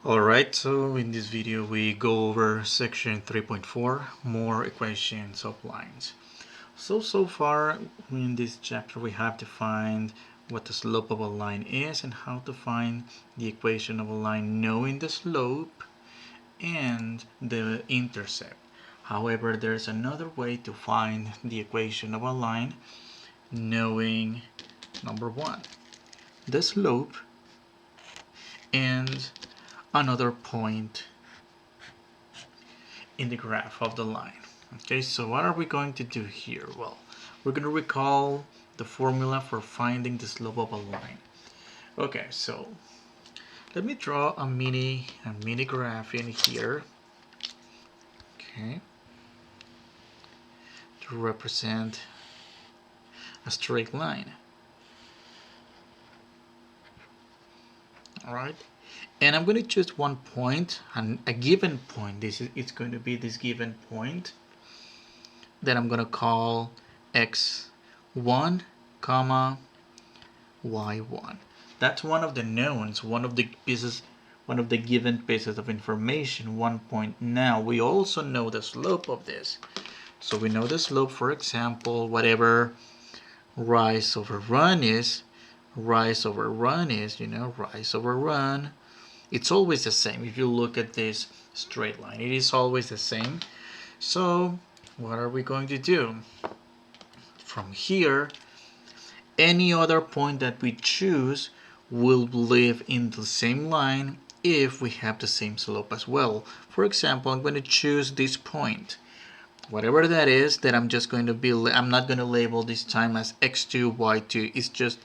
Alright, so in this video we go over section 3.4, more equations of lines. So far in this chapter we have defined what the slope of a line is and how to find the equation of a line knowing the slope and the intercept. However, there's another way to find the equation of a line knowing number one, the slope and another point in the graph of the line. Okay, so what are we going to do here? Well, we're going to recall the formula for finding the slope of a line. Okay, so let me draw a mini graph in here. Okay, to represent a straight line. All right, and I'm going to choose one point and a given point. It's going to be this given point that I'm going to call x1 comma y1. That's one of the knowns, one of the given pieces of information, 1 point. Now we also know the slope of this. So we know the slope, for example, whatever rise over run is, rise over run, it's always the same. If you look at this straight line, it is always the same. So what are we going to do? From here, any other point that we choose will live in the same line if we have the same slope as well. For example, I'm going to choose this point. Whatever that is, that I'm not going to label this time as x2, y2. It's just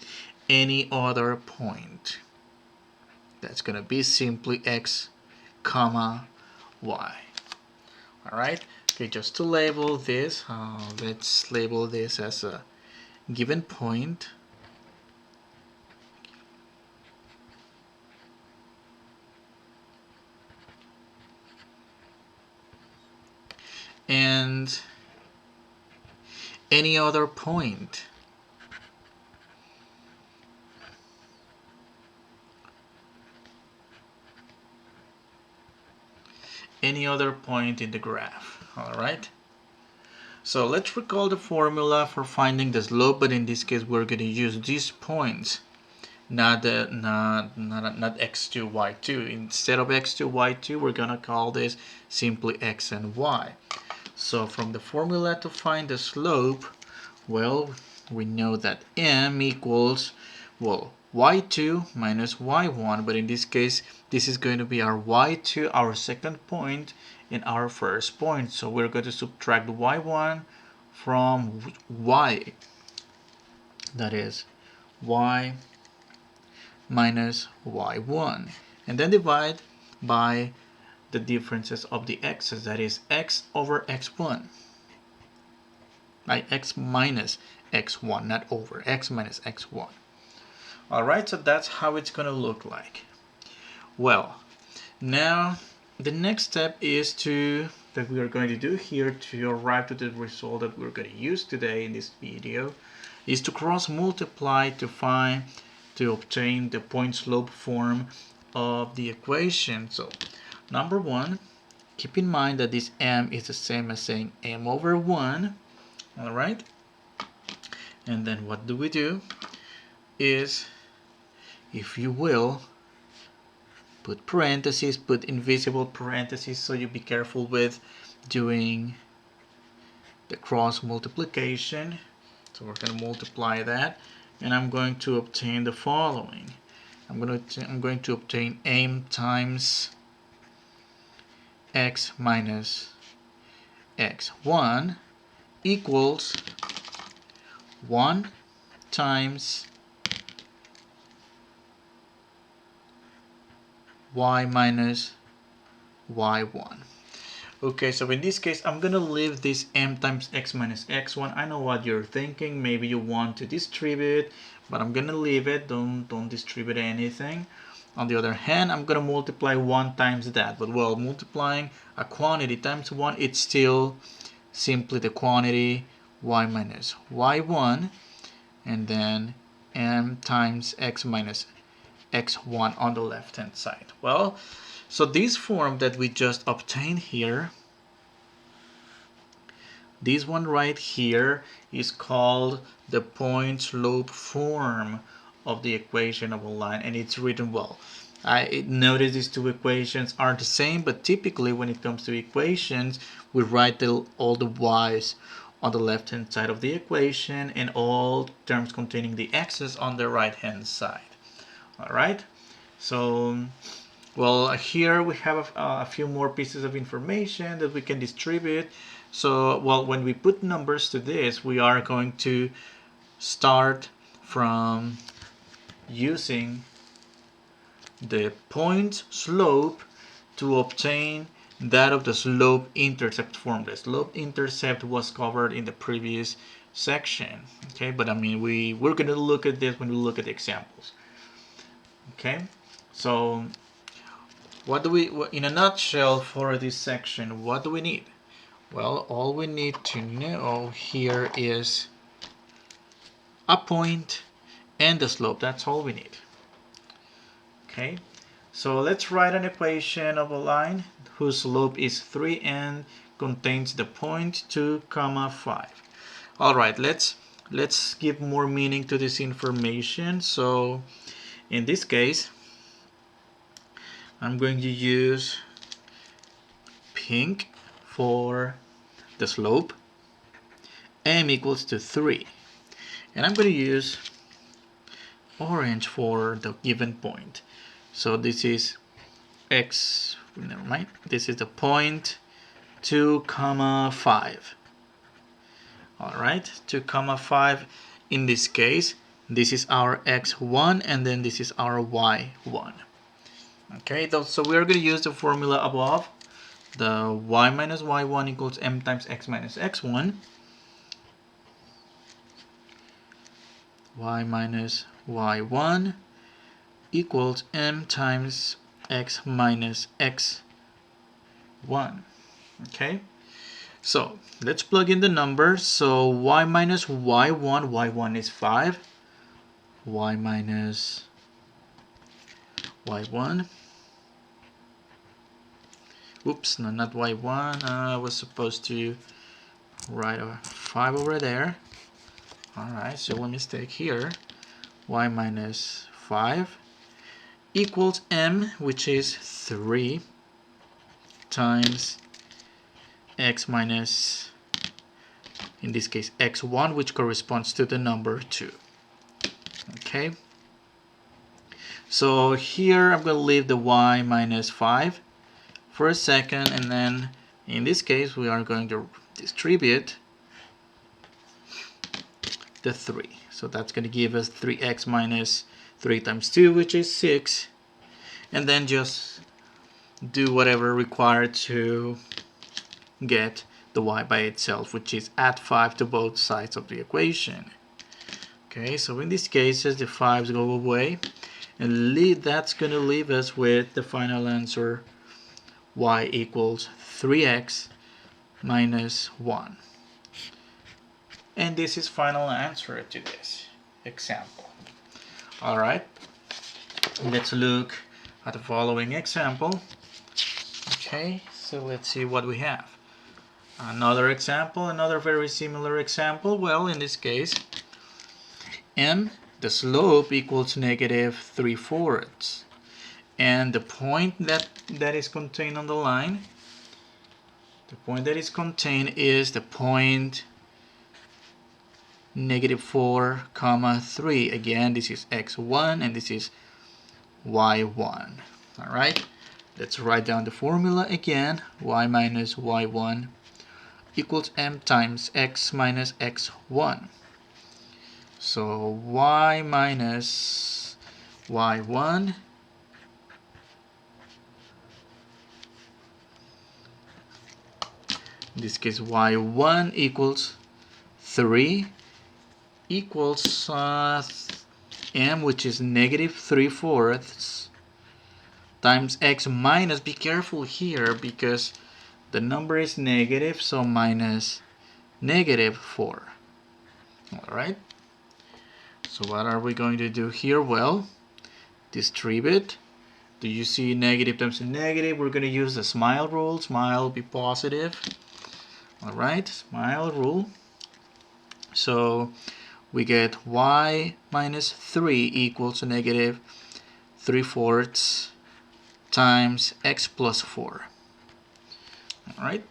any other point. That's going to be simply x, comma, y. Alright, okay, just to label this, let's label this as a given point. And any other point. Any other point in the graph. Alright? So let's recall the formula for finding the slope, but in this case we're going to use these points, not x2, y2. Instead of x2, y2, we're going to call this simply x and y. So from the formula to find the slope, well, we know that m equals, well, y2 minus y1, but in this case, this is going to be our y2, our second point, and our first point. So we're going to subtract y1 from y. That is y minus y1. And then divide by the differences of the x's, that is x over x1. By x minus x1, not over, x minus x1. Alright, so that's how it's going to look like. Well, now the next step is that we are going to do here to arrive to the result that we're going to use today in this video is to cross multiply to obtain the point slope form of the equation. So number one, keep in mind that this m is the same as saying m over 1. Alright, and then what do we do is, if you will, put parentheses, put invisible parentheses, so you be careful with doing the cross multiplication. So we're going to multiply that, and I'm going to obtain the following. I'm going to obtain m times x minus x1 equals 1 times y minus y1. Okay, so in this case, I'm gonna leave this m times x minus x1. I know what you're thinking. Maybe you want to distribute, but I'm gonna leave it. Don't distribute anything. On the other hand, I'm gonna multiply 1 times that. But well, multiplying a quantity times 1, it's still simply the quantity y minus y1, and then m times x minus x1 on the left hand side. Well, So this form that we just obtained here, this one right here, is called the point slope form of the equation of a line, and it's written well. I notice these two equations are the same, but typically when it comes to equations, we write all the y's on the left hand side of the equation and all terms containing the x's on the right hand side. Alright, so well, here we have a few more pieces of information that we can distribute. So, well, when we put numbers to this, we are going to start from using the point slope to obtain that of the slope intercept form. The slope intercept was covered in the previous section, okay, but I mean we're going to look at this when we look at the examples. Okay, so what do we, in a nutshell, for this section, what do we need? Well, all we need to know here is a point and the slope. That's all we need. Okay, so let's write an equation of a line whose slope is 3 and contains the point 2, 5. All right, let's give more meaning to this information. So in this case, I'm going to use pink for the slope, m equals to 3, and I'm going to use orange for the given point. So this is x, never mind, this is the point 2, 5. Alright, 2, 5. In this case, this is our x1 and then this is our y1. Okay, so we're going to use the formula above. The y minus y1 equals m times x minus x1. Y minus y1 equals m times x minus x1. Okay, so let's plug in the numbers. So y minus y1 is 5. Y minus y1. Oops, no, not y1. I was supposed to write a 5 over there. Alright, so a mistake here. Y minus 5 equals m, which is 3, times x minus, in this case, x1, which corresponds to the number 2. Okay, so here I'm going to leave the y minus 5 for a second, and then in this case we are going to distribute the 3. So that's going to give us 3x minus 3 times 2, which is 6, and then just do whatever required to get the y by itself, which is add 5 to both sides of the equation. Okay, so in these cases the 5's go away, and that's going to leave us with the final answer, y equals 3x minus 1. And this is final answer to this example. Alright, let's look at the following example. Okay, so let's see what we have. Another example, another very similar example. Well, in this case, m, the slope equals negative 3/4. And the point that is contained on the line, the point that is contained is the point -4, 3. Again, this is x1 and this is y1. Alright, let's write down the formula again. Y minus y1 equals m times x minus x1. So y minus y1 in this case y1 equals 3 equals m, which is negative 3/4, times x minus, be careful here because the number is negative, so minus -4. Alright, so what are we going to do here? Well, distribute Do you see negative times a negative? We're going to use the SMILE rule. SMILE be positive. All right, SMILE rule. So we get y minus 3 equals to negative 3/4 times x plus 4. All right.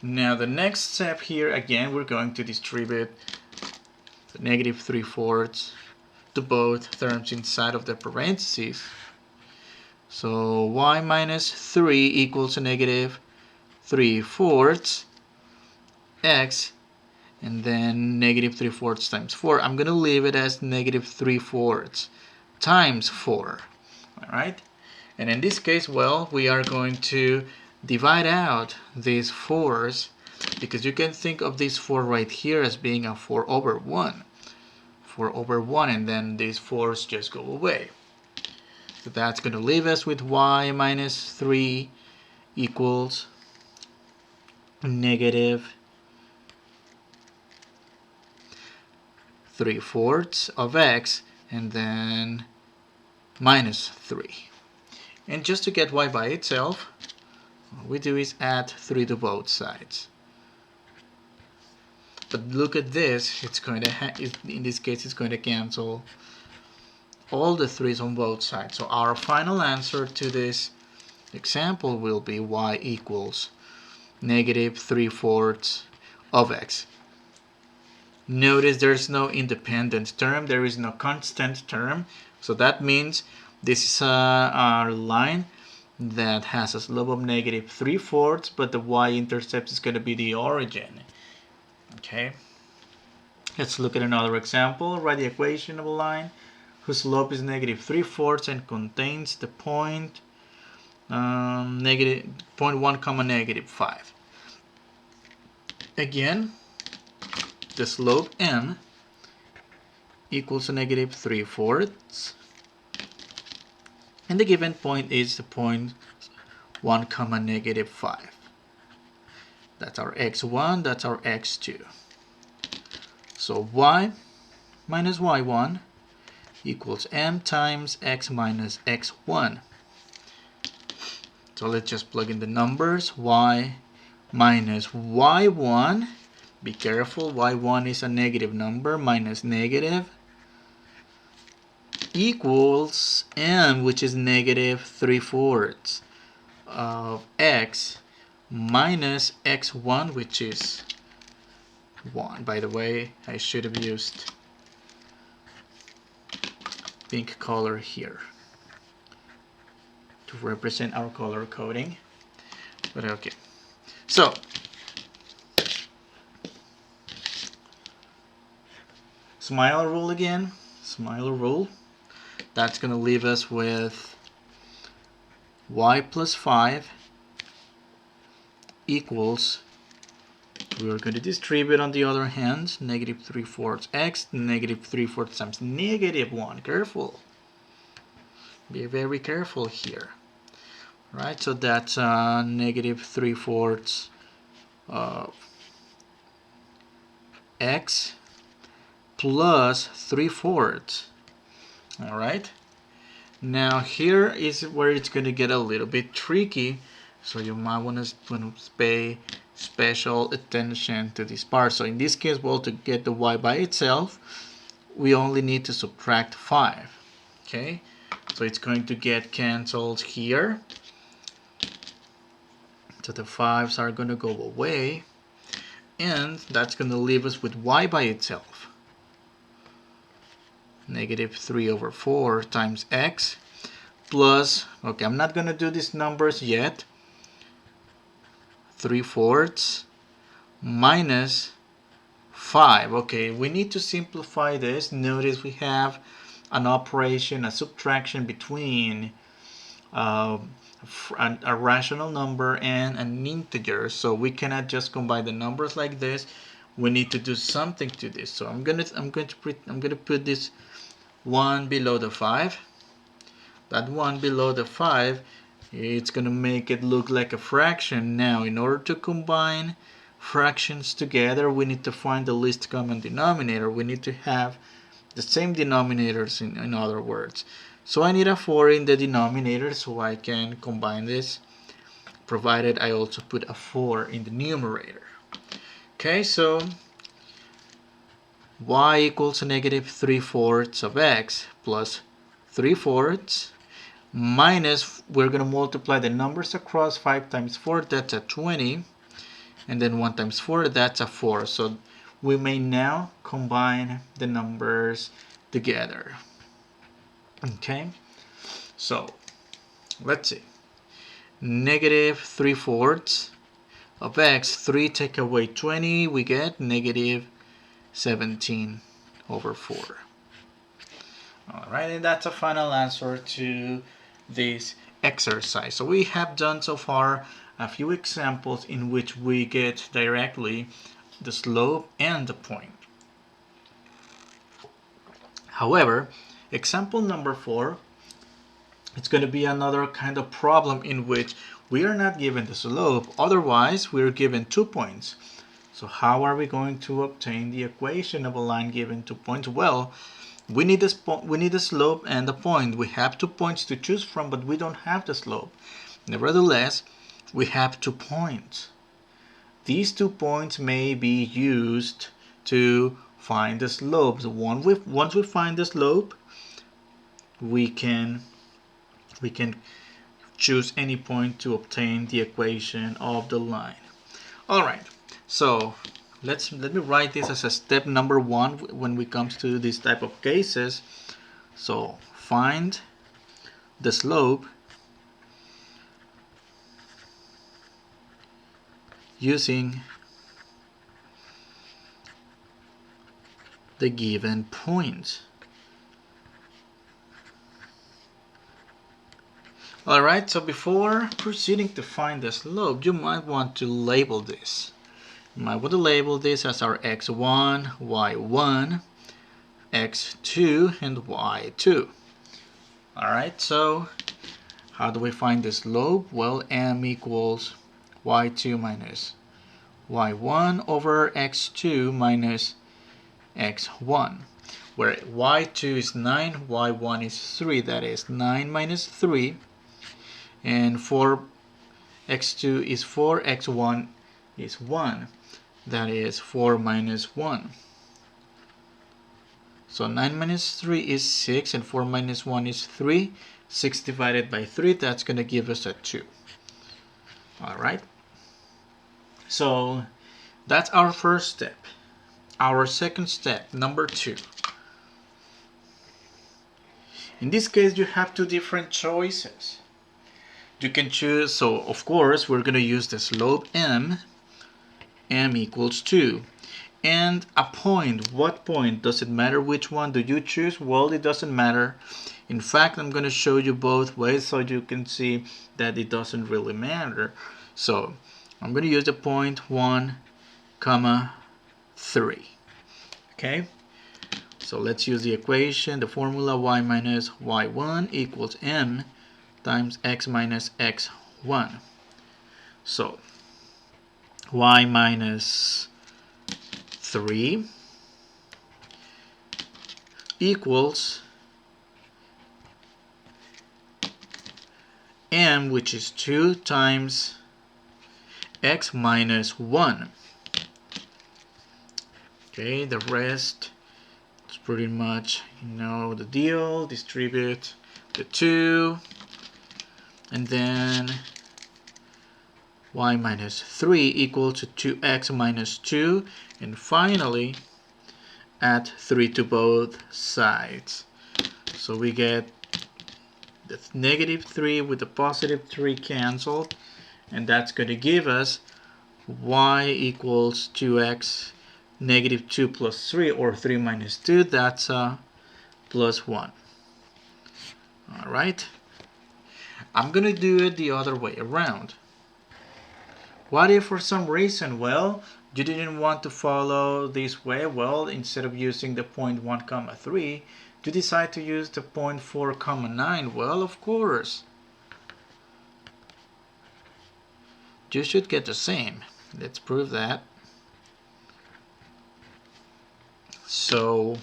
Now the next step here, again, we're going to distribute the negative 3/4 to both terms inside of the parentheses. So y minus 3 equals to negative 3/4 x, and then negative 3/4 times 4. I'm going to leave it as negative 3/4 times 4. All right. And in this case, well, we are going to divide out these 4's, because you can think of this 4 right here as being a 4 over 1. 4 over 1, and then these 4's just go away. So that's going to leave us with y minus 3 equals negative 3/4 of x, and then minus 3. And just to get y by itself, what we do is add 3 to both sides. But look at this, it's going to in this case it's going to cancel all the 3's on both sides. So our final answer to this example will be y equals negative 3/4 of x. Notice there's no independent term, there is no constant term. So that means this is our line that has a slope of negative 3/4, but the y-intercept is going to be the origin. Okay, let's look at another example. Write the equation of a line whose slope is negative 3/4 and contains the point negative 0.1 comma negative 5. Again, the slope n equals to negative 3/4, and the given point is the point 1 comma negative 5. That's our x1, that's our x2. So y minus y1 equals m times x minus x1. So let's just plug in the numbers. Y minus y1, be careful, y1 is a negative number, minus negative, equals m, which is negative 3/4 of x, minus x1, which is 1. By the way, I should have used pink color here to represent our color coding, but okay. So SMILE rule again, SMILE rule. That's going to leave us with y plus 5 equals, we're going to distribute on the other hand, negative 3/4 x, negative 3/4 times negative 1. Careful. Be very careful here. Right, so that's negative 3/4 of x plus 3/4. All right. Now here is where it's going to get a little bit tricky, so you might want to pay special attention to this part. So in this case, well, to get the y by itself, we only need to subtract 5. Okay, so it's going to get canceled here. So the 5's are going to go away, and that's going to leave us with y by itself. Negative 3/4 times x plus, okay, I'm not going to do these numbers yet, 3/4 minus 5. Okay, we need to simplify this. Notice we have an operation, a subtraction between a rational number and an integer, so we cannot just combine the numbers like this. We need to do something to this. So I'm going to put this 1 below the 5. That 1 below the 5, it's going to make it look like a fraction. Now, in order to combine fractions together, we need to find the least common denominator. We need to have the same denominators in other words. So I need a 4 in the denominator so I can combine this, provided I also put a 4 in the numerator. Okay, so y equals negative 3/4 of x plus 3/4 minus, we're going to multiply the numbers across. 5 times 4, that's a 20, and then 1 times 4, that's a 4. So we may now combine the numbers together. Okay, so let's see. Negative 3/4 of x, 3 take away 20, we get negative 17/4. Alright, and that's a final answer to this exercise. So we have done so far a few examples in which we get directly the slope and the point. However, example number 4, it's going to be another kind of problem in which we are not given the slope, otherwise we're given 2 points. So how are we going to obtain the equation of a line given 2 points? Well, we need the slope and the point. We have 2 points to choose from, but we don't have the slope. Nevertheless, we have 2 points. These 2 points may be used to find the slope. So once we find the slope, we can choose any point to obtain the equation of the line. All right, so let me write this as a step number 1 when we come to this type of cases. So find the slope using the given point. Alright, so before proceeding to find the slope, you might want to label this. You might want to label this as our x1, y1, x2, and y2. Alright, so how do we find the slope? Well, m equals y2 minus y1 over x2 minus x1, where y2 is 9, y1 is 3, that is 9 minus 3, and for x2 is 4, x1 is 1, that is 4 minus 1. So 9 minus 3 is 6, and 4 minus 1 is 3. 6 divided by 3, that's going to give us a 2. Alright, so that's our first step. Our second step, number 2. In this case, you have 2 different choices. You can choose, so of course, we're going to use the slope m equals 2. And a point. What point? Does it matter which one do you choose? Well, it doesn't matter. In fact, I'm going to show you both ways so you can see that it doesn't really matter. So I'm going to use the point 1, 3. Okay? So let's use the equation, the formula y minus y1 equals m times x minus x1. So y minus 3 equals m, which is 2 times x minus 1. Okay, the rest is pretty much, you know, the deal. Distribute the 2, and then y minus 3 equal to 2x minus 2, and finally add 3 to both sides. So we get the negative 3 with the positive 3 canceled, and that's going to give us y equals 2x negative 2 plus 3, or 3 minus 2, that's plus 1. Alright, I'm going to do it the other way around. What if for some reason, well, you didn't want to follow this way? Well, instead of using the point 1, 3, you decide to use the point 4, 9. Well, of course, you should get the same. Let's prove that. So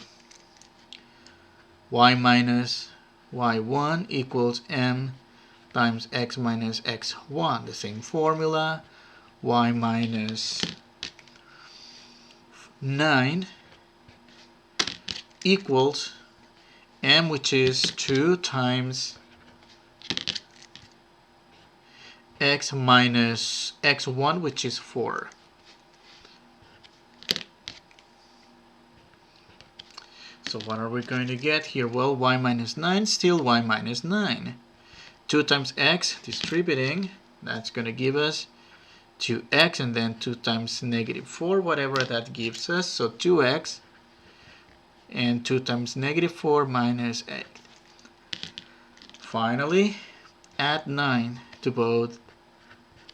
y minus y1 equals m times x minus x1. The same formula, y minus 9 equals m, which is 2 times x minus x1, which is 4. So what are we going to get here? Well, y minus 9, still y minus 9. 2 times x, distributing, that's going to give us 2x, and then 2 times negative 4, whatever that gives us. So 2x, and 2 times negative 4 minus 8. Finally, add 9 to both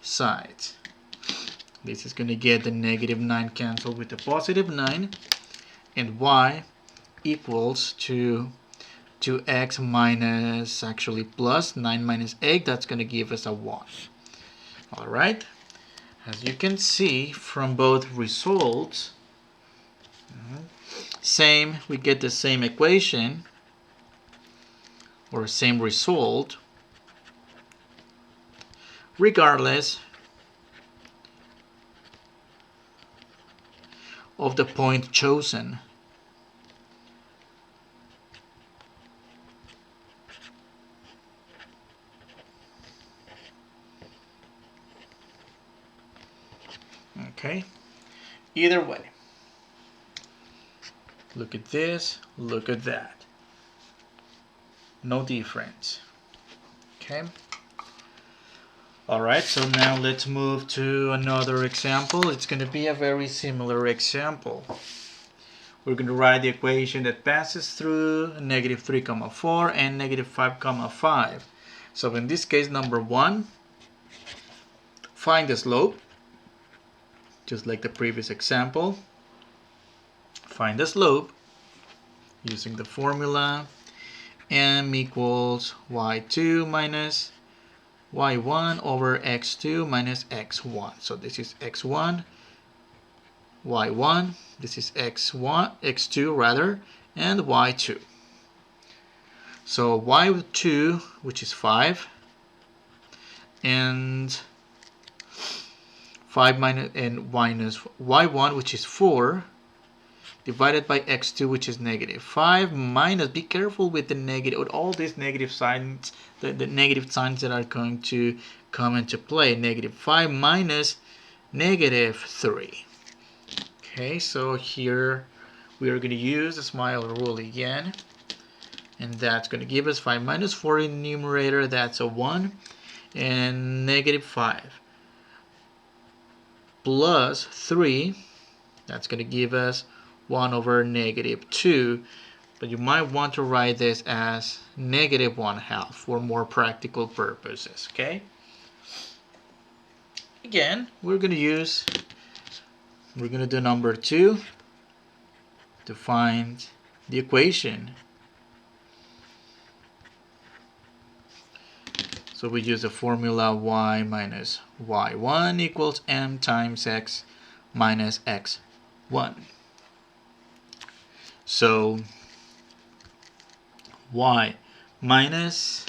sides. This is going to get the negative 9 canceled with the positive 9, and y equals to 2x minus, actually plus 9 minus 8, that's going to give us a 1. Alright, as you can see from both results, we get the same equation or same result regardless of the point chosen. Okay, either way, look at this, look at that, no difference. Okay, alright, so now let's move to another example. It's going to be a very similar example. We're going to write the equation that passes through negative 3, 4 and negative 5, 5. So in this case, number 1, find the slope. Just like the previous example, find the slope using the formula m equals y2 minus y1 over x2 minus x1. So this is x1, y1, this is x2 rather, and y2. So y2, which is 5, and 5 minus y1, which is 4, divided by x2, which is negative 5, minus, be careful with the negative, with all these negative signs, the negative signs that are going to come into play. Negative 5 minus negative 3. Okay, so here we are going to use the SMILE rule again, and that's going to give us 5 minus 4 in the numerator, that's a 1, and negative 5 plus 3, that's going to give us 1 over negative 2, but you might want to write this as negative 1/2 for more practical purposes. Okay, again, we're going to do number 2 to find the equation. So we use the formula y minus y1 equals m times x minus x1. So y minus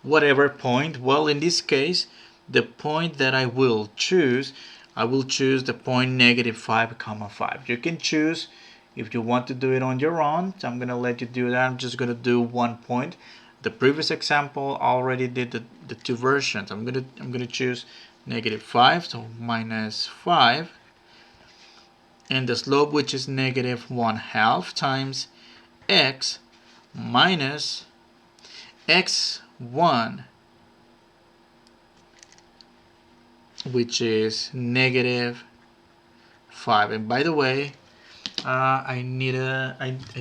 whatever point, well, in this case, the point that I will choose the point negative 5, 5. You can choose if you want to do it on your own. So I'm going to let you do that. I'm just going to do 1 point. The previous example already did the 2 versions. I'm going to choose negative 5, so minus 5, and the slope, which is negative 1/2 times x minus x1, which is negative 5. And by the way, I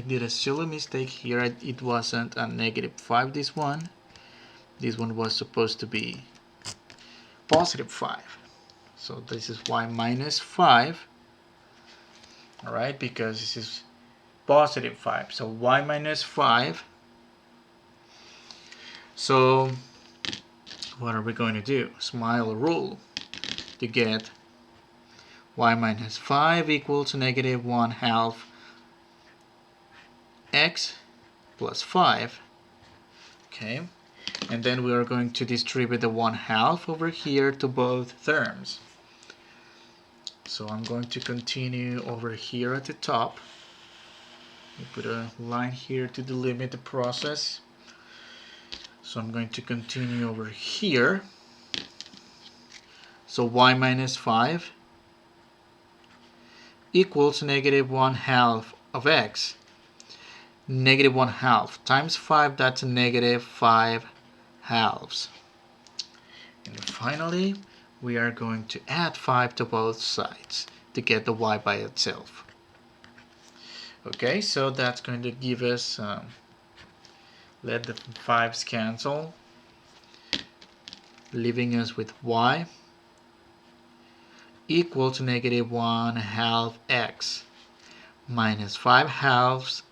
did a silly mistake here. It wasn't a negative 5, this one was supposed to be positive 5. So this is y minus 5, alright, because this is positive 5. So y minus 5. So what are we going to do? SMILE rule to get y minus 5 equals negative 1/2 x plus 5. Okay, and then we are going to distribute the 1/2 over here to both terms. So I'm going to continue over here at the top. We put a line here to delimit the process. So I'm going to continue over here. So y minus 5 equals negative 1/2 of x. Negative 1/2 times 5, that's a negative 5/2. And finally, we are going to add 5 to both sides to get the y by itself. Okay, so that's going to give us, let the 5's cancel, leaving us with y equal to negative 1/2 x minus 5/2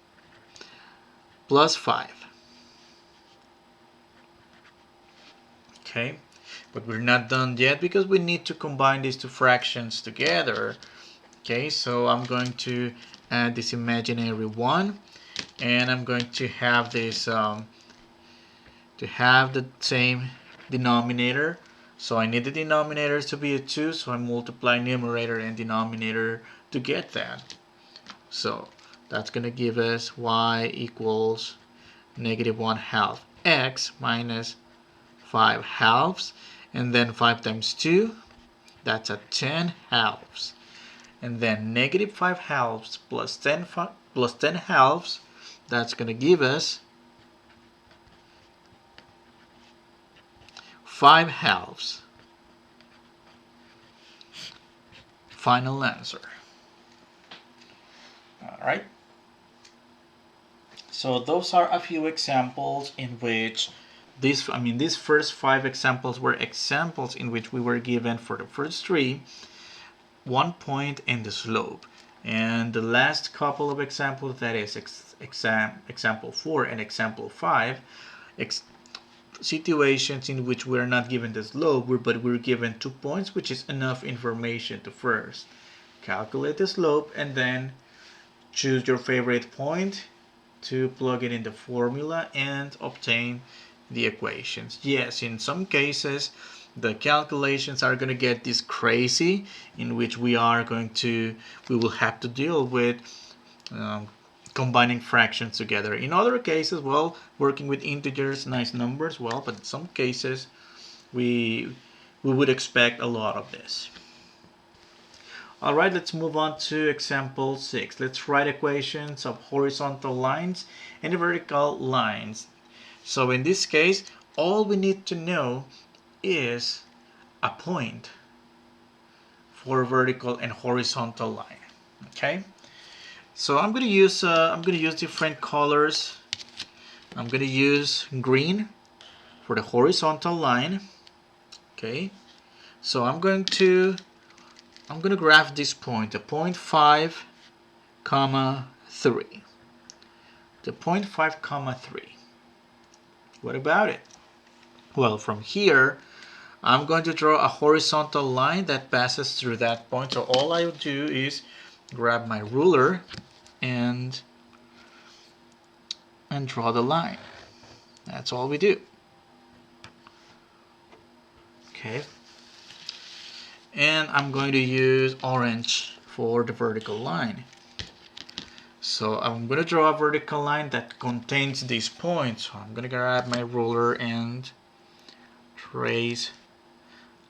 plus 5. Okay, but we're not done yet because we need to combine these two fractions together. Okay, so I'm going to add this imaginary 1, and I'm going to have this to have the same denominator. So I need the denominators to be a 2, so I multiply numerator and denominator to get that. So that's going to give us y equals negative 1/2 x minus 5/2, and then 5 times 2, that's a 10/2. And then negative 5/2 plus 10/2, that's going to give us 5/2. Final answer. Alright. So those are a few examples in which these first 5 examples were examples in which we were given for the first 3 1 point and the slope. And the last couple of examples, that is example 4 and example 5, situations in which we're not given the slope, but we're given 2 points, which is enough information to first calculate the slope and then choose your favorite point to plug it in the formula and obtain the equations. Yes, in some cases the calculations are going to get this crazy, in which we will have to deal with combining fractions together. In other cases, well, working with integers, nice numbers, well, but in some cases we would expect a lot of this. Alright, let's move on to example 6. Let's write equations of horizontal lines and vertical lines. So in this case, all we need to know is a point for vertical and horizontal line. Okay, so I'm going to use different colors. I'm going to use green for the horizontal line. Okay, so I'm going to graph this point, the point 5, comma 3. The point 5, comma 3. What about it? Well, from here, I'm going to draw a horizontal line that passes through that point. So all I would do is grab my ruler and draw the line. That's all we do. Okay. And I'm going to use orange for the vertical line. So I'm going to draw a vertical line that contains these points. So I'm going to grab my ruler and trace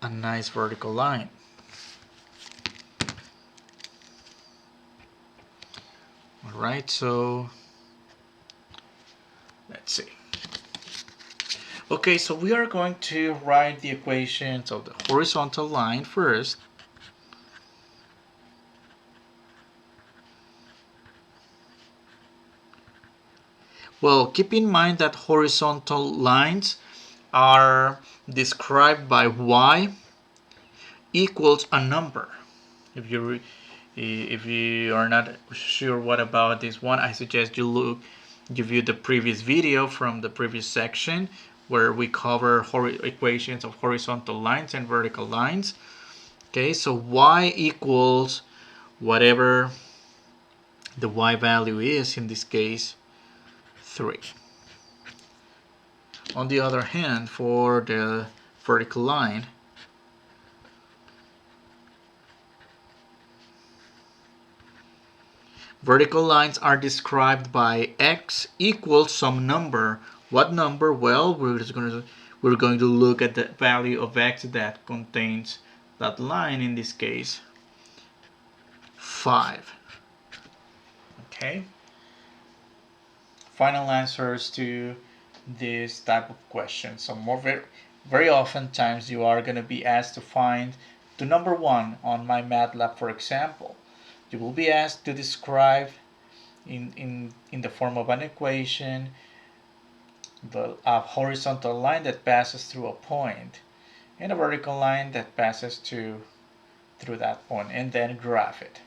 a nice vertical line. Alright, so let's see. Okay, so we are going to write the equations of the horizontal line first. Well, keep in mind that horizontal lines are described by y equals a number. If you are not sure what about this one, I suggest you view the previous video from the previous section where we cover equations of horizontal lines and vertical lines. Okay, so y equals whatever the y value is in this case. 3. On the other hand, for the vertical line, vertical lines are described by x equals some number. What number? Well, we're going to look at the value of x that contains that line, in this case 5. Okay. Final answers to this type of question. So very often times you are going to be asked to find the number 1 on MyMATLAB, for example. You will be asked to describe in the form of an equation a horizontal line that passes through a point and a vertical line that passes through that point, and then graph it.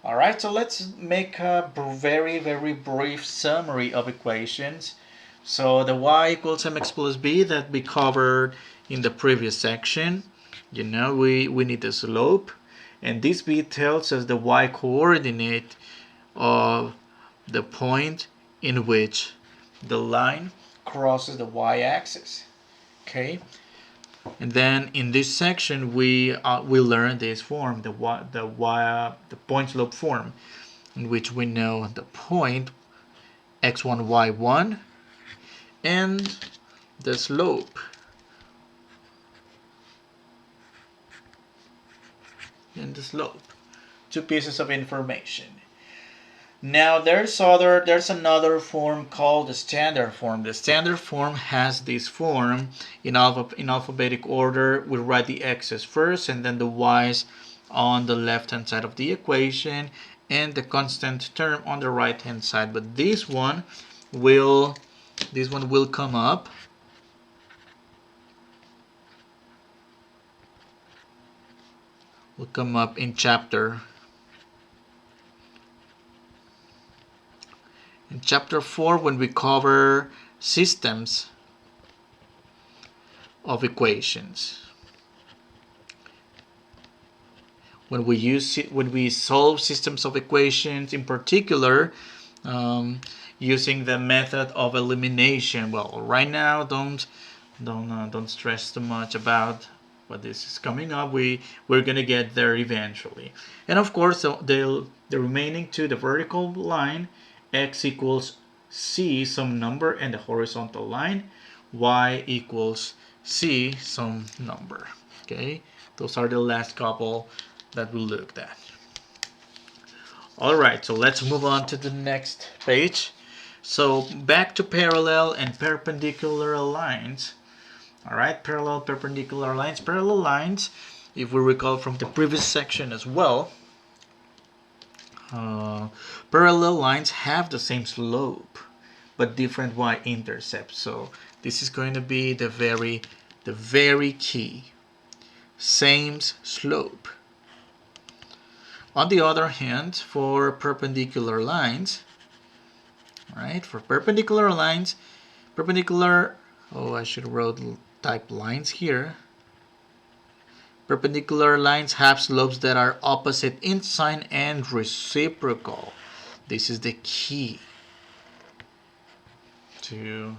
Alright, so let's make a very brief summary of equations. So the y equals mx plus b that we covered in the previous section. You know, we need the slope, and this b tells us the y coordinate of the point in which the line crosses the y-axis. Okay, and then in this section we learn this form, the point slope form, in which we know the point x1 y1 and the slope two pieces of information. Now there's another form called the standard form. The standard form has this form in alphabetic order. We write the x's first and then the y's on the left hand side of the equation and the constant term on the right hand side. But this one will come up in chapter 4 when we cover systems of equations. When we solve systems of equations, in particular using the method of elimination. Well, right now don't stress too much about what this is coming up. We're gonna get there eventually. And of course the remaining two, the vertical line x equals c some number, and the horizontal line y equals c some number. Okay, those are the last couple that we looked at. Alright, so let's move on to the next page. So back to parallel and perpendicular lines. Alright, parallel, perpendicular lines. Parallel lines, if we recall from the previous section as well, parallel lines have the same slope but different y-intercepts. So this is going to be the very key. Same slope. On the other hand, for perpendicular lines, right? For perpendicular lines, I should type lines here. Perpendicular lines have slopes that are opposite in sign and reciprocal. This is the key to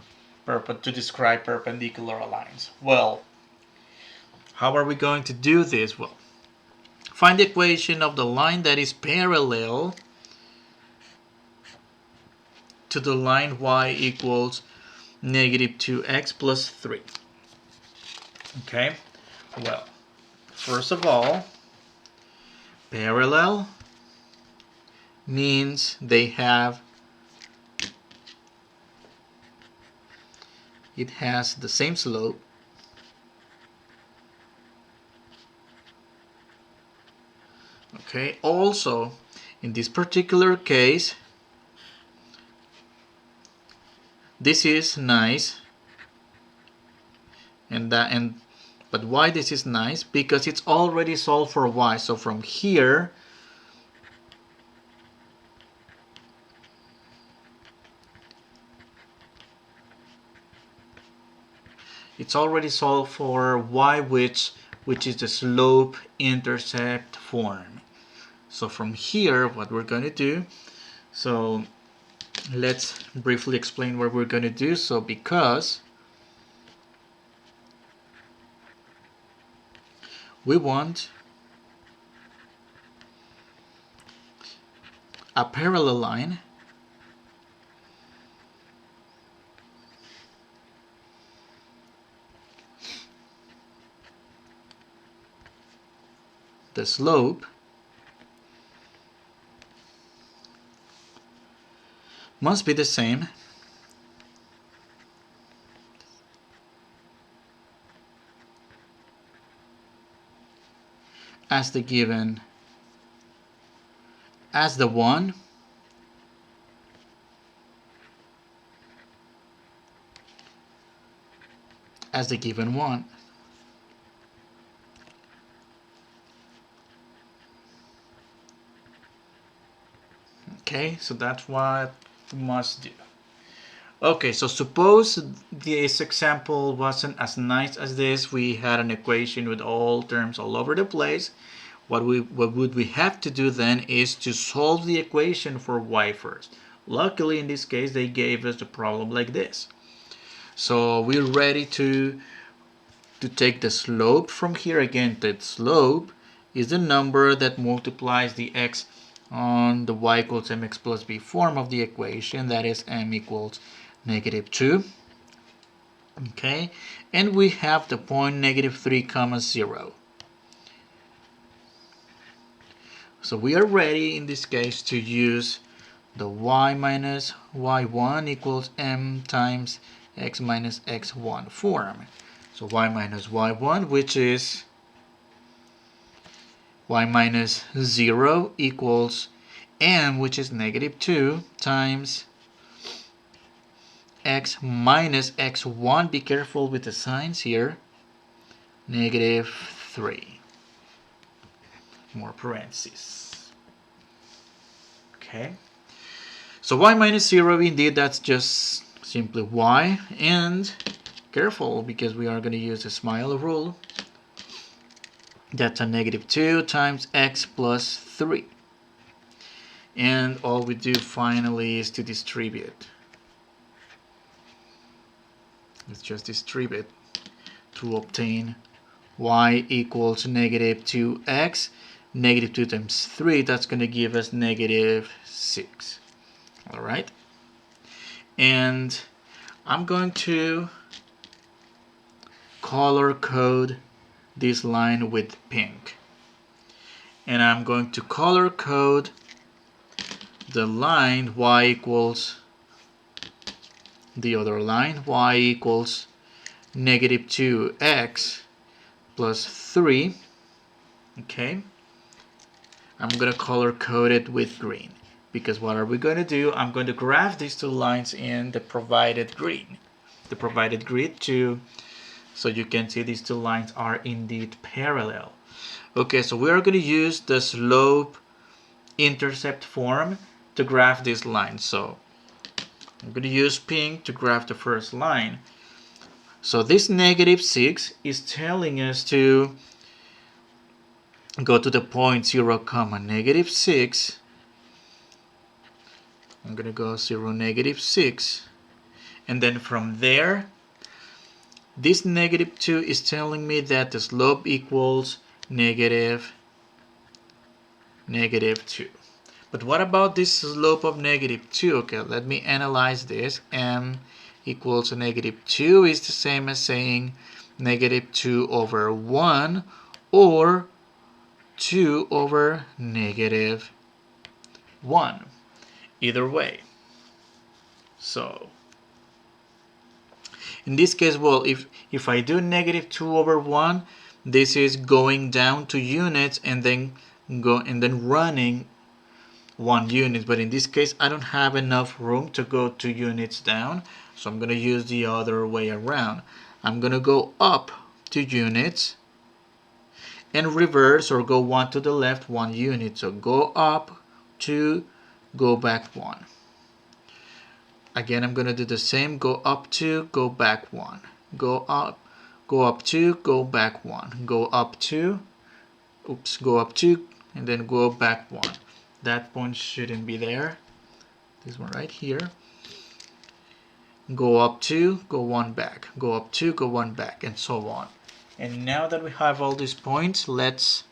describe perpendicular lines. Well, how are we going to do this? Well, find the equation of the line that is parallel to the line y equals negative 2x plus 3. Okay, well, first of all, parallel means it has the same slope. Okay, also in this particular case, this is nice, but why this is nice? Because it's already solved for y. So from here, it's already solved for y, which is the slope intercept form. So from here, what we're going to do, so let's briefly explain what we're going to do. So because we want a parallel line the slope must be the same as the given as the one as the given one. Okay, so that's what we must do. Okay, so suppose this example wasn't as nice as this. We had an equation with all terms all over the place. What would we have to do then is to solve the equation for y first. Luckily, in this case, they gave us a problem like this. So we're ready to take the slope from here. Again, the slope is the number that multiplies the x on the y equals mx plus b form of the equation, that is m equals -2. Okay, and we have the point -3, 0. So we are ready in this case to use the y minus y1 equals m times x minus x1 form. So y minus y1, which is y minus 0 equals m, which is -2, times x minus x1, be careful with the signs here, -3. More parentheses. Okay. So y minus 0, indeed, that's just simply y. And careful, because we are going to use the SMILE rule. That's a -2 times x plus 3. And all we do finally is to distribute. Let's just distribute to obtain y equals -2x. -2 times 3, that's going to give us -6. Alright? And I'm going to color code this line with pink. And I'm going to color code the line y equals the other line, y equals -2x plus 3. Okay, I'm gonna color code it with green, because what are we going to do? I'm going to graph these two lines in the provided grid, so you can see these two lines are indeed parallel. Okay, so we are going to use the slope intercept form to graph this line. So I'm going to use pink to graph the first line. So this -6 is telling us to go to the point 0, -6. I'm going to go 0, -6. And then from there, this -2 is telling me that the slope equals -2. But what about this slope of -2? Okay, let me analyze this. M equals to -2 is the same as saying -2 over 1 or 2 over -1. Either way. So in this case, well, if I do -2 over 1, this is going down to units and then running 1 unit. But in this case, I don't have enough room to go 2 units down, so I'm going to use the other way around. I'm going to go up 2 units and reverse, or go 1 to the left, 1 unit. So go up 2, go back 1. Again, I'm going to do the same. Go up 2, go back 1. Go up 2, go back 1. Go up 2, go up 2, and then go back 1. That point shouldn't be there. This one right here. go up 2, go 1 back, go up 2, go 1 back, and so on. And now that we have all these points, let's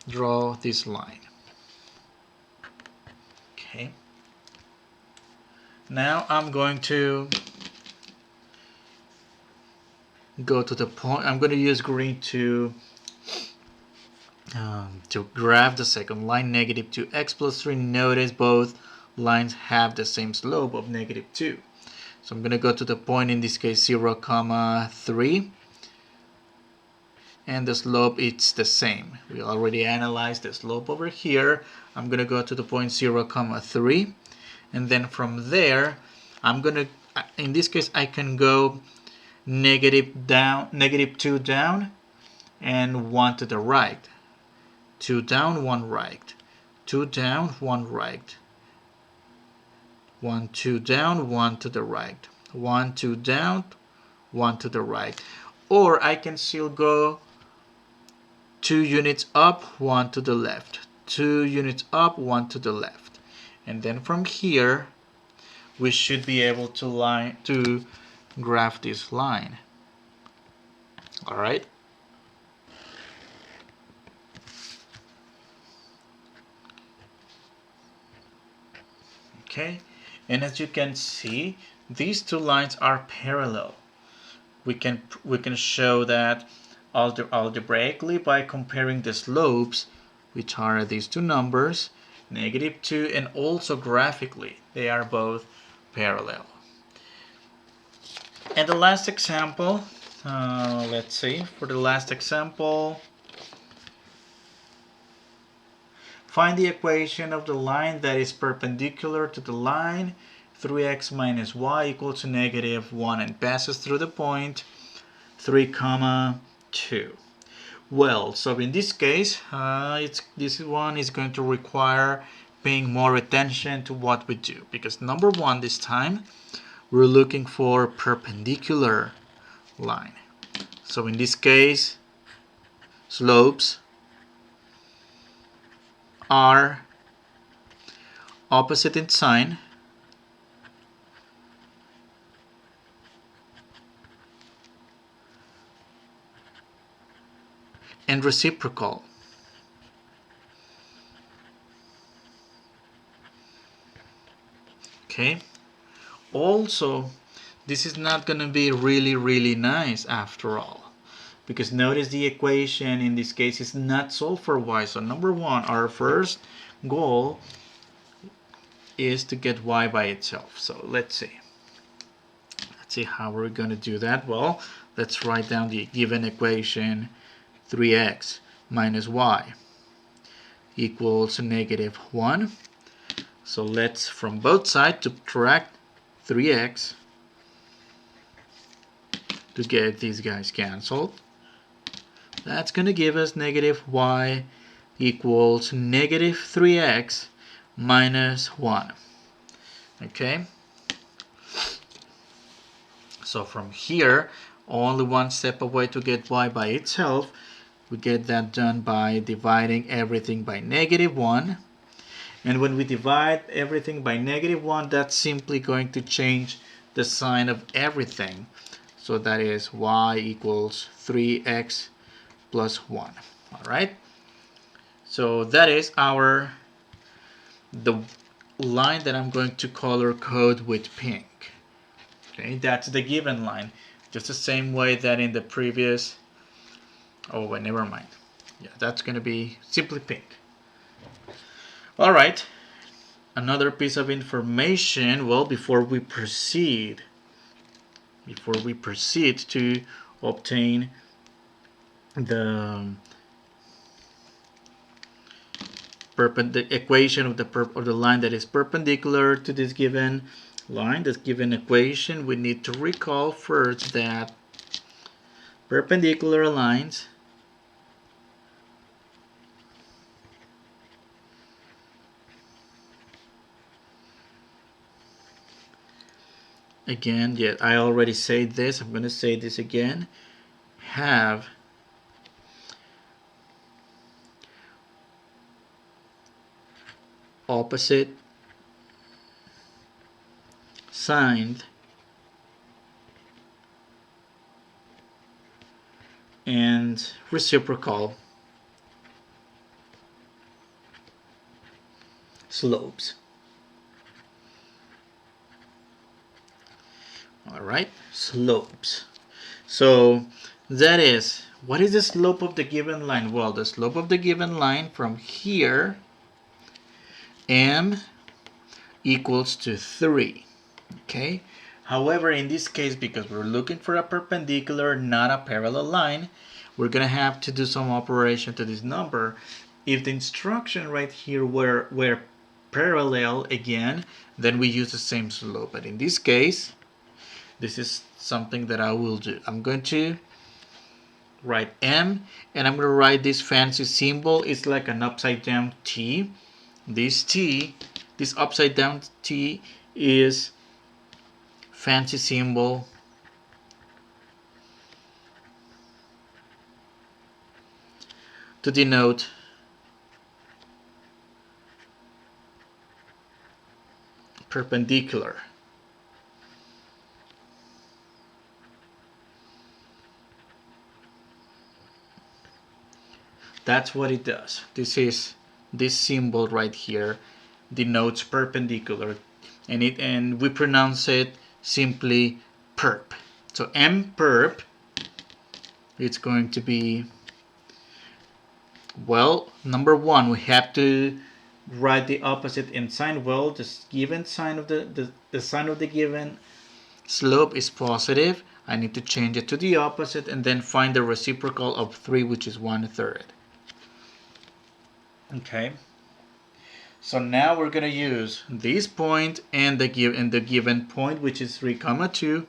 draw this line. Okay. Now I'm going to go to the point. I'm going to use green to graph the second line, negative 2x plus 3. Notice both lines have the same slope of negative 2. So I'm going to go to the point, in this case 0, 3. And the slope, it's the same. We already analyzed the slope over here. I'm going to go to the point 0, 3. And then from there, I'm going to, in this case, I can go negative 2 down, and 1 to the right. 2 down, 1 right. 2 down, 1 right. 1, 2 down, 1 to the right. 1, 2 down, 1 to the right. Or I can still go 2 units up, 1 to the left. 2 units up, 1 to the left. And then from here, we should be able to graph this line. All right. Okay. And as you can see, these two lines are parallel. We can show that algebraically by comparing the slopes, which are these two numbers, negative 2, and also graphically, they are both parallel. And the last example, let's see, for the last example, find the equation of the line that is perpendicular to the line 3x minus y equals to negative 1 and passes through the point 3, 2. Well, so in this case, this one is going to require paying more attention to what we do, because number one, this time, we're looking for perpendicular line. So in this case, slopes are opposite in sign, and reciprocal. Okay. Also, this is not going to be really nice after all, because notice the equation in this case is not solved for y. So number one, our first goal is to get y by itself. So let's see how we're going to do that. Well, let's write down the given equation. 3x minus y equals negative 1. So let's, from both sides, subtract 3x to get these guys canceled. That's going to give us negative y equals negative 3x minus 1. Okay? So from here, only one step away to get y by itself. We get that done by dividing everything by negative 1. And when we divide everything by negative 1, that's simply going to change the sign of everything. So that is y equals 3x plus 1. All right? So that is the line that I'm going to color code with pink. Okay, that's the given line. Just the same way that in the previous... Oh, wait, never mind. Yeah, that's going to be simply pink. All right. Another piece of information, well, before we proceed to obtain the equation of the line that is perpendicular to this given line, this given equation, we need to recall first that perpendicular lines again, yeah, I already said this, I'm going to say this again, have opposite side and reciprocal slopes. Alright, slopes. So that is, what is the slope of the given line? Well, the slope of the given line from here, m equals to 3. Okay. However, in this case, because we're looking for a perpendicular, not a parallel line, we're going to have to do some operation to this number. If the instruction right here were parallel again, then we use the same slope. But in this case, this is something that I will do. I'm going to write m, and I'm going to write this fancy symbol. It's like an upside down T. This T, this upside down T is fancy symbol to denote perpendicular. That's what it does. This symbol right here denotes perpendicular, and we pronounce it simply perp. So m perp, it's going to be, well, number one, we have to write the opposite in sign. Well, the given sign of the sign of the given slope is positive. I need to change it to the opposite and then find the reciprocal of 3, which is 1/3. Okay. So now we're going to use this point and the given point, which is 3, 2,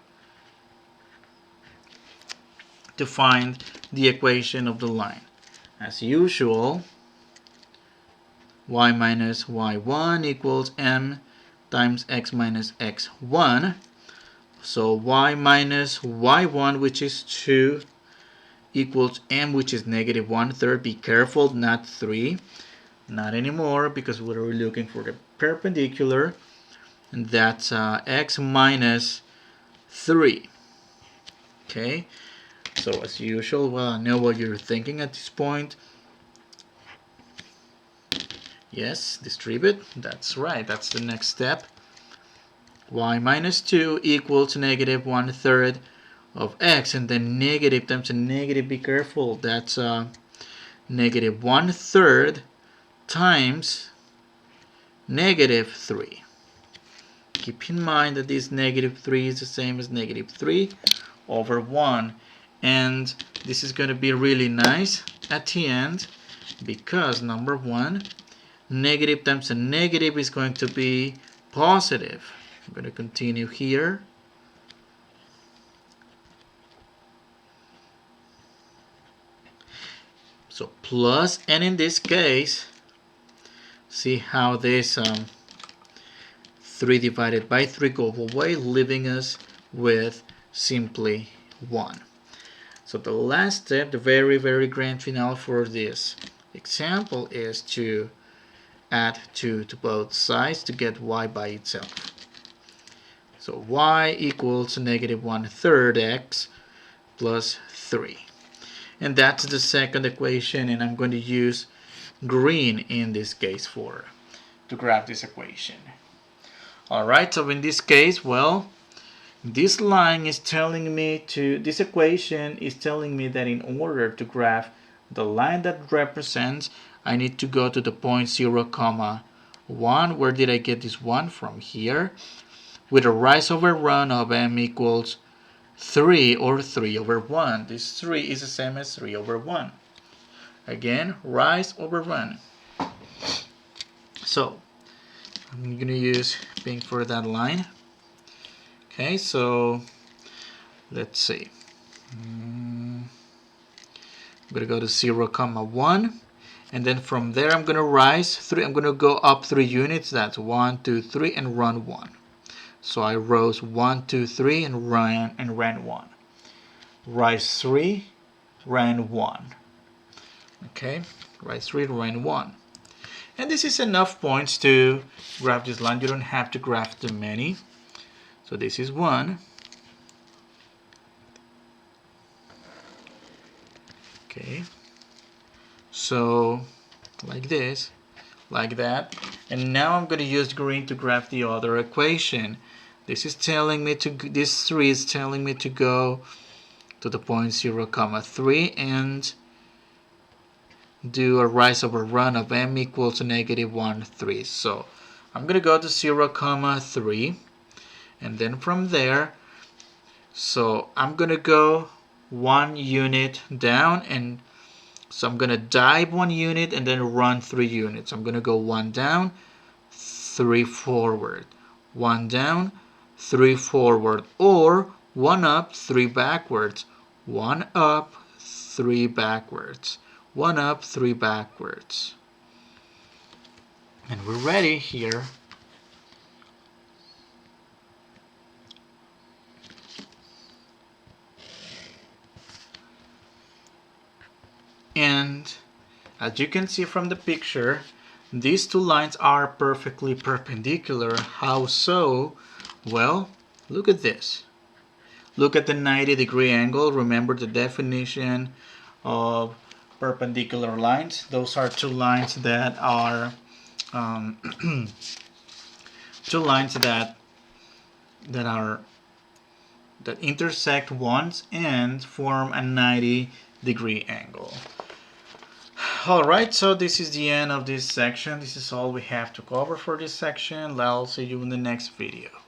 to find the equation of the line. As usual, y minus y1 equals m times x minus x1. So y minus y1, which is 2, equals m, which is negative 1/3. Be careful, not 3. Not anymore, because we're looking for the perpendicular, and that's x minus 3. Okay, so as usual, well, I know what you're thinking at this point. Yes, distribute. That's right, that's the next step. Y minus 2 equals negative 1/3 of x, and then negative times a negative. Be careful, that's negative 1/3 times negative 3. Keep in mind that this negative 3 is the same as negative 3 over 1. And this is going to be really nice at the end, because number one, negative times a negative is going to be positive. I'm going to continue here. So plus, and in this case, see how this 3 divided by 3 go away, leaving us with simply 1. So the last step, the very, very grand finale for this example, is to add 2 to both sides to get y by itself. So y equals negative 1/3 x plus 3. And that's the second equation, and I'm going to use green in this case to graph this equation. Alright, so in this case, well, this line is telling me this equation is telling me that in order to graph the line that represents, I need to go to the point 0, 1. Where did I get this 1 from? Here, with a rise over run of m equals 3, or 3 over 1. This 3 is the same as 3 over 1. Again, rise over run. So I'm going to use pink for that line. Okay, so let's see. I'm going to go to 0, 1. And then from there, I'm going to rise 3. I'm going to go up 3 units. That's 1, 2, 3, and run 1. So I rose 1, 2, 3, and ran 1. Rise 3, ran 1. Okay, rise 3, ran 1. And this is enough points to graph this line. You don't have to graph too many. So this is 1. Okay. So like this, like that. And now I'm going to use green to graph the other equation. This is telling me to, this 3 is telling me to go to the point 0, 3 and do a rise over run of m equals to -1, 3. So I'm going to go to 0, 3, and then from there, so I'm going to go 1 unit down, and so I'm going to dive 1 unit and then run 3 units. I'm going to go 1 down, 3 forward, 1 down, 3 forward, or 1 up, 3 backwards, 1 up, 3 backwards, 1 up, 3 backwards. And we're ready here. And as you can see from the picture, these two lines are perfectly perpendicular. How so? Well, look at this. Look at the 90-degree angle. Remember the definition of perpendicular lines. Those are two lines that are two lines that intersect once and form a 90-degree angle. Alright, so this is the end of this section. This is all we have to cover for this section. I'll see you in the next video.